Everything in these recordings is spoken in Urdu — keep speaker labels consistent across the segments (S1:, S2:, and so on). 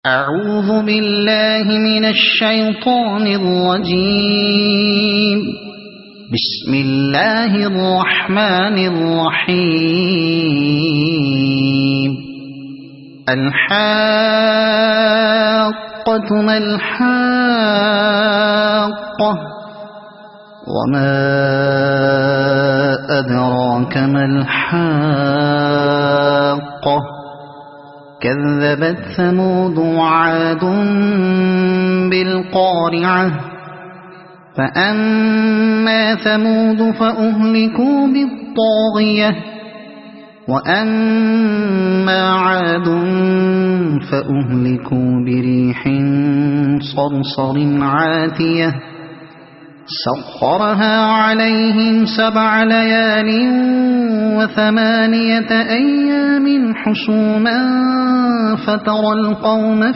S1: أعوذ بالله من الشيطان الرجيم. بسم الله الرحمن الرحيم. الحاقة ما الحاقة وما أدراك ما الحاقة كذبت ثمود وعاد بالقارعة فأما ثمود فأهلكوا بالطاغية وأما عاد فأهلكوا بريح صرصر عاتية سخرها عليهم 7 ليال و8 أيام حسوما فترى القوم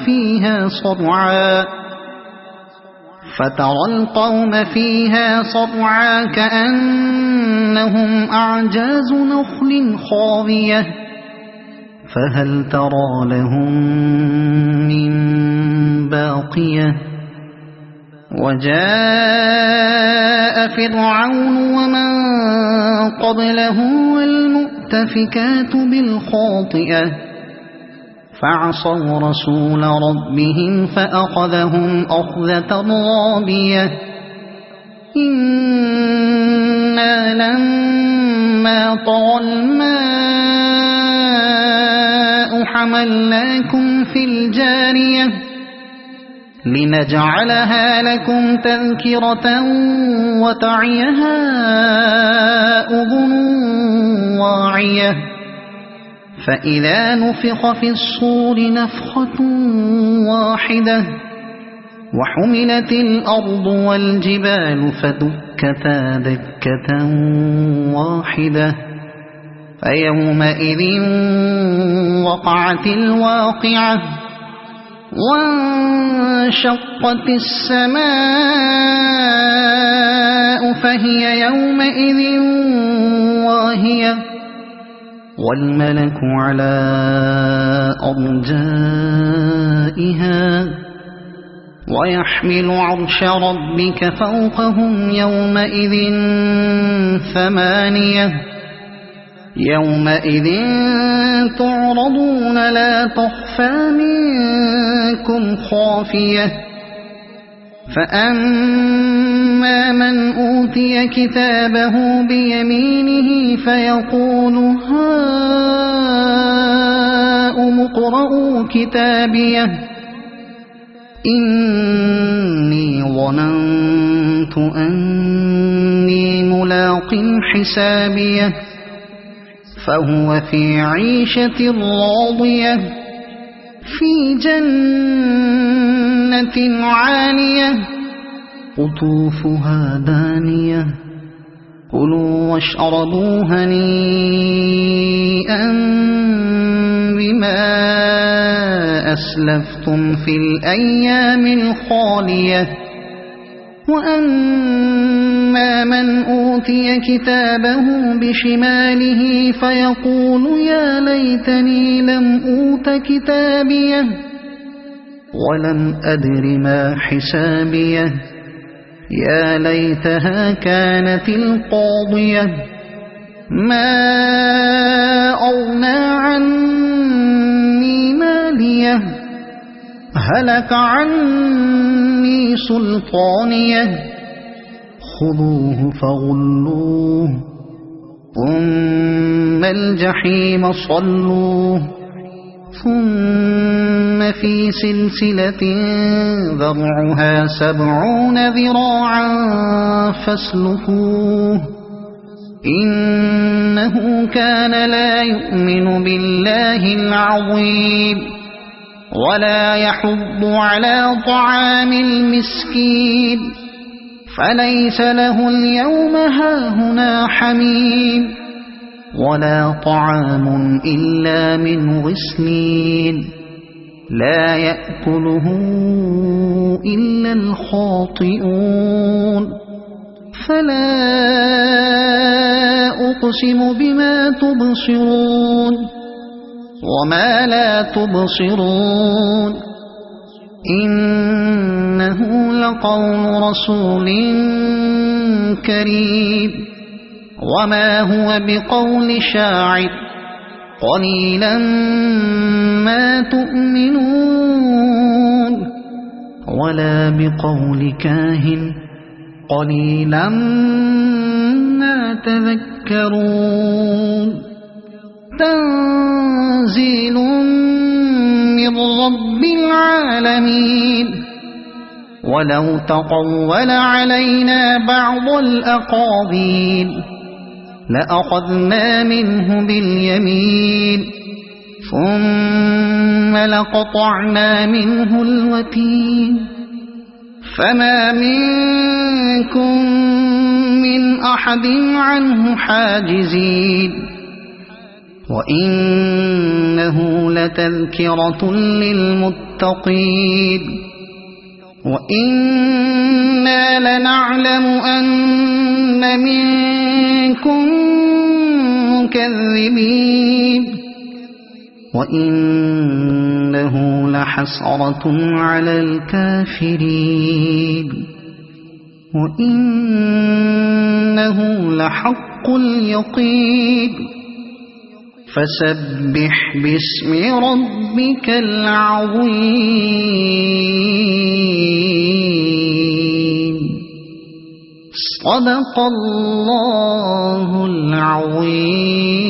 S1: فيها صرعا كأنهم أعجاز نخل خاوية فهل ترى لهم من باقية وجاء فرعون ومن قبله والمؤتفكات بالخاطئة فعصوا رسول ربهم فأخذهم أخذة رابية إنا لما طغى الماء حملناكم في الجارية لنجعلها لكم تذكرة وتعيها أذن واعية فإذا نفخ في الصور نفخة واحدة وحملت الأرض والجبال فدكتا دكة واحدة فيومئذ وقعت الواقعة وانشقت السماء فهي يومئذ واهية والملك على أرجائها ويحمل عرش ربك فوقهم يومئذ 8 يومئذ تعرضون لا تخفى منكم خافية فأما من أوتي كتابه بيمينه فيقول هاؤم اقرءوا كتابيه إني ظننت أني ملاق حسابيه فهو في عيشة راضية في جنة عالية قطوفها دانية كلوا واشربوا هنيئا بما أسلفتم في الأيام الخالية وأما من أوتي كتابه بشماله فيقول يا ليتني لم أوت كتابيه ولم أدر ما حسابيه يا ليتها كانت القاضية ما أغنى عني ماليه هلك عني سلطانيه خذوه فغلوه ثم الجحيم صلوه ثم في سلسلة ذرعها 70 ذراعا فاسلكوه إنه كان لا يؤمن بالله العظيم ولا يحض على طعام المسكين فليس له اليوم هاهنا حميم ولا طعام إلا من غسلين لا يأكله إلا الخاطئون فلا أقسم بما تبصرون وما لا تبصرون إنه لقول رسول كريم وما هو بقول شاعر قليلا ما تؤمنون ولا بقول كاهن قليلا ما تذكرون تنزيل من رب العالمين ولو تقول علينا بعض الأقاويل لأخذنا منه باليمين ثم لقطعنا منه الوتين فما منكم من أحد عنه حاجزين وإنه لتذكرة للمتقين وإنا لنعلم أن منكم مكذبين وإنه لحسرة على الكافرين وإنه لحق اليقين فسبح باسم ربك العظيم صدق الله العظيم.